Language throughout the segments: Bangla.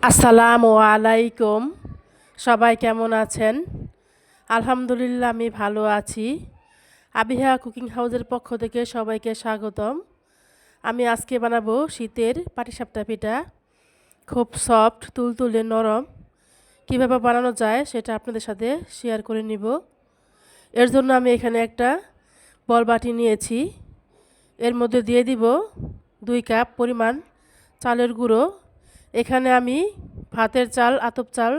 আসসালামু আলাইকুম। সবাই কেমন আছেন? আলহামদুলিল্লাহ আমি ভালো আছি। আবিহা কুকিং হাউসের পক্ষ থেকে সবাইকে স্বাগতম। আমি আজকে বানাবো শীতের পাটিসাপটা পিঠা। খুব সফট, তুলতুলে, নরম। কিভাবে বানানো যায় সেটা আপনাদের সাথে শেয়ার করে নিব। এর জন্য আমি এখানে একটা বল বাটি নিয়েছি। এর মধ্যে দিয়ে দিব 2 কাপ পরিমাণ চালের গুঁড়ো। এখানে আমি ভাতের চাল, আতপ চাল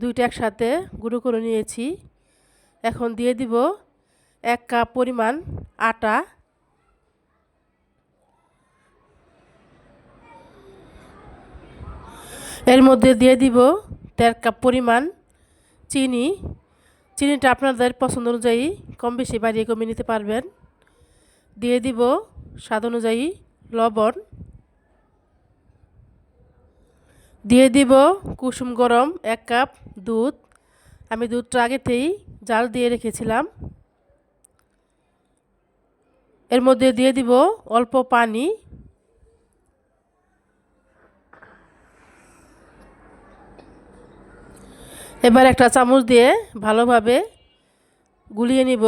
দুইটা একসাথে গুঁড়ো করে নিয়েছি। এখন দিয়ে দিব 1 কাপ পরিমাণ আটা। এর মধ্যে দিয়ে দিব 1.5 কাপ পরিমাণ চিনি। চিনিটা আপনাদের পছন্দ অনুযায়ী কম বেশি বাড়িয়ে কমিয়ে নিতে পারবেন। দিয়ে দিব স্বাদ অনুযায়ী লবণ। দিয়ে দিব কুসুম গরম 1 কাপ দুধ। আমি দুধটা আগেতেই জাল দিয়ে রেখেছিলাম। এর মধ্যে দিয়ে দিব অল্প পানি। এবার একটা চামচ দিয়ে ভালোভাবে গুলিয়ে নিব।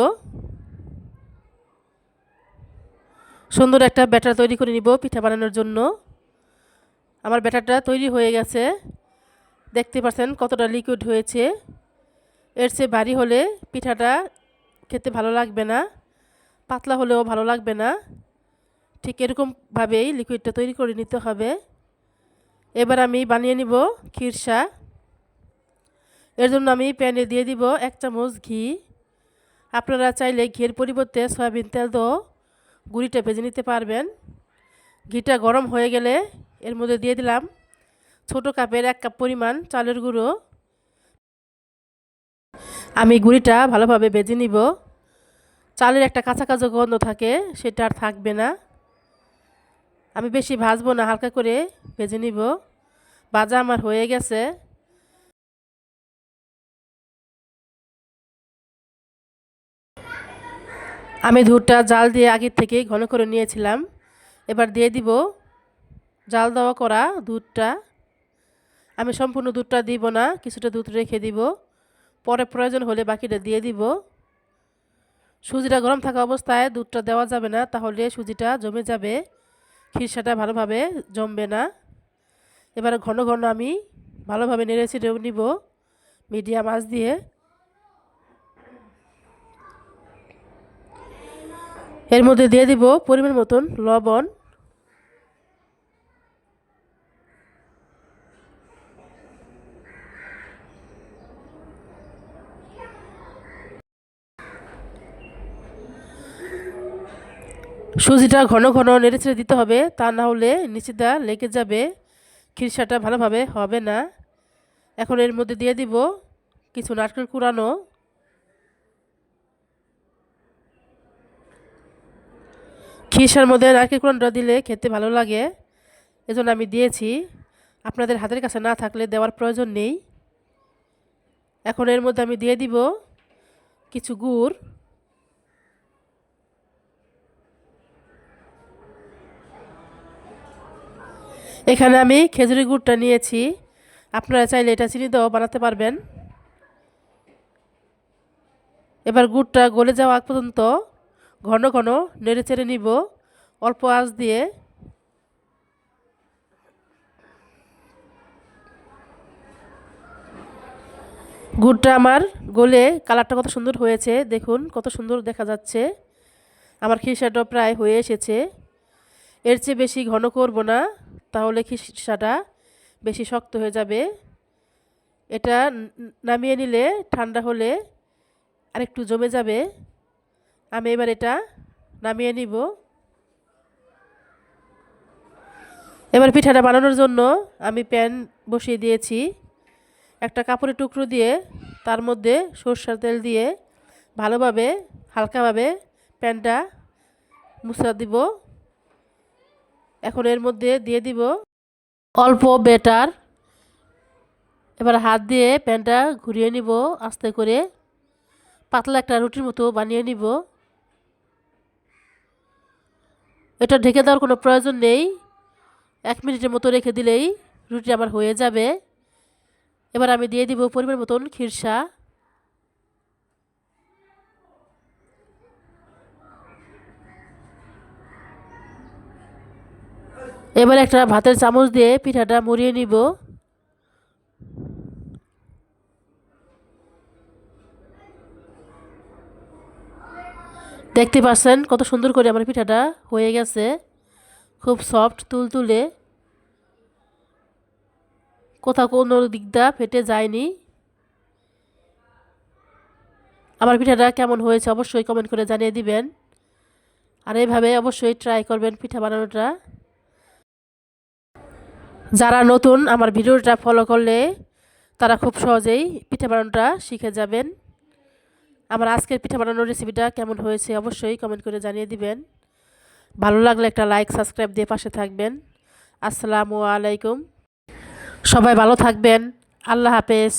সুন্দর একটা ব্যাটার তৈরি করে নিব পিঠা বানানোর জন্য। আমার ব্যাটারটা তৈরি হয়ে গেছে। দেখতে পাচ্ছেন কতটা লিকুইড হয়েছে। এর চেয়ে ভারী হলে পিঠাটা খেতে ভালো লাগবে না, পাতলা হলেও ভালো লাগবে না। ঠিক এরকমভাবেই লিকুইডটা তৈরি করে নিতে হবে। এবার আমি বানিয়ে নিব খিরসা। এর জন্য আমি প্যানে দিয়ে দিব 1 চামচ ঘি। আপনারা চাইলে ঘিয়ের পরিবর্তে সয়াবিন তেল দিয়েও গুঁড়িটা ভেজে নিতে পারবেন। ঘিটা গরম হয়ে গেলে এর মধ্যে দিয়ে দিলাম ছোট কাপের 1 কাপ পরিমাণ চালের গুঁড়ো। আমি গুঁড়িটা ভালোভাবে ভেজে নিব। চালের একটা কাঁচা কাঁচা গন্ধ থাকে, সেটা আর থাকবে না। আমি বেশি ভাজবো না, হালকা করে ভেজে নিব। ভাজা আমার হয়ে গেছে। আমি দুধটা জাল দিয়ে আগের থেকেই ঘন করে নিয়েছিলাম। এবার দিয়ে দিব জাল দেওয়া করা দুধটা। আমি সম্পূর্ণ দুধটা দিব না, কিছুটা দুধ রেখে দিব। পরে প্রয়োজন হলে বাকিটা দিয়ে দিব। সুজিটা গরম থাকা অবস্থায় দুধটা দেওয়া যাবে না, তাহলে সুজিটা জমে যাবে, খিরসাটা ভালোভাবে জমবে না। এবার ঘন ঘন আমি ভালোভাবে নেড়ে চেড়ে নিব মিডিয়াম আঁচ দিয়ে। এর মধ্যে দিয়ে দিব পরিমাণ মতন লবণ। সুজিটা ঘন ঘন নেড়ে চেড়ে দিতে হবে, তা না হলে নিচেটা লেগে যাবে, খিরসাটা ভালোভাবে হবে না। এখন এর মধ্যে দিয়ে দিব কিছু নারকেল কুড়ানো। খিরসার মধ্যে নারকেল কুড়ানোটা দিলে খেতে ভালো লাগে, এজন্য আমি দিয়েছি। আপনাদের হাতের কাছে না থাকলে দেওয়ার প্রয়োজন নেই। এখন এর মধ্যে আমি দিয়ে দিব কিছু গুড়। এখানে আমি খেজুরি গুড়টা নিয়েছি, আপনারা চাইলে এটা চিনি দিয়েও বানাতে পারবেন। এবার গুড়টা গলে যাওয়া আগ পর্যন্ত ঘন ঘন নেড়ে চেড়ে নিব অল্প আঁচ দিয়ে। গুড়টা আমার গলে কালারটা কত সুন্দর হয়েছে, দেখুন কত সুন্দর দেখা যাচ্ছে। আমার খিরসাটা প্রায় হয়ে এসেছে। এর চেয়ে বেশি ঘন করব না, তাহলে খিরসাটা বেশি শক্ত হয়ে যাবে। এটা নামিয়ে নিলে ঠান্ডা হলে আরেকটু জমে যাবে। আমি এবার এটা নামিয়ে নিব। এবার পিঠাটা বানানোর জন্য আমি প্যান বসিয়ে দিয়েছি। একটা কাপড়ের টুকরো দিয়ে তার মধ্যে সরষের তেল দিয়ে ভালোভাবে হালকাভাবে প্যানটা মুছে দিব। এখন এর মধ্যে দিয়ে দিব অল্প ব্যাটার। এবার হাত দিয়ে প্যানটা ঘুরিয়ে নিব আস্তে করে, পাতলা একটা রুটির মতো বানিয়ে নিব। এটা ঢেকে দেওয়ার কোনো প্রয়োজন নেই, 1 মিনিটের মতো রেখে দিলেই রুটি আমার হয়ে যাবে। এবার আমি দিয়ে দিব পরিমাণ মতন খিরসা। এবার একটা ভাতের চামচ দিয়ে পিঠাটা মুড়িয়ে নিব। দেখতে পাচ্ছেন কত সুন্দর করে আমার পিঠাটা হয়ে গেছে, খুব সফট তুলতুলে, কোথাও কোনো দিকটা ফেটে যায়নি। আমার পিঠাটা কেমন হয়েছে অবশ্যই কমেন্ট করে জানিয়ে দিবেন। আর এইভাবে অবশ্যই ট্রাই করবেন পিঠা বানানোটা। যারা নতুন আমার ভিডিওটা ফলো করলে তারা খুব সহজেই পিঠা বানানোটা শিখে যাবেন। আমার আজকের পিঠা বানানোর রেসিপিটা কেমন হয়েছে অবশ্যই কমেন্ট করে জানিয়ে দিবেন। ভালো লাগলে একটা লাইক সাবস্ক্রাইব দিয়ে পাশে থাকবেন। আসসালামু আলাইকুম। সবাই ভালো থাকবেন। আল্লাহ হাফেজ।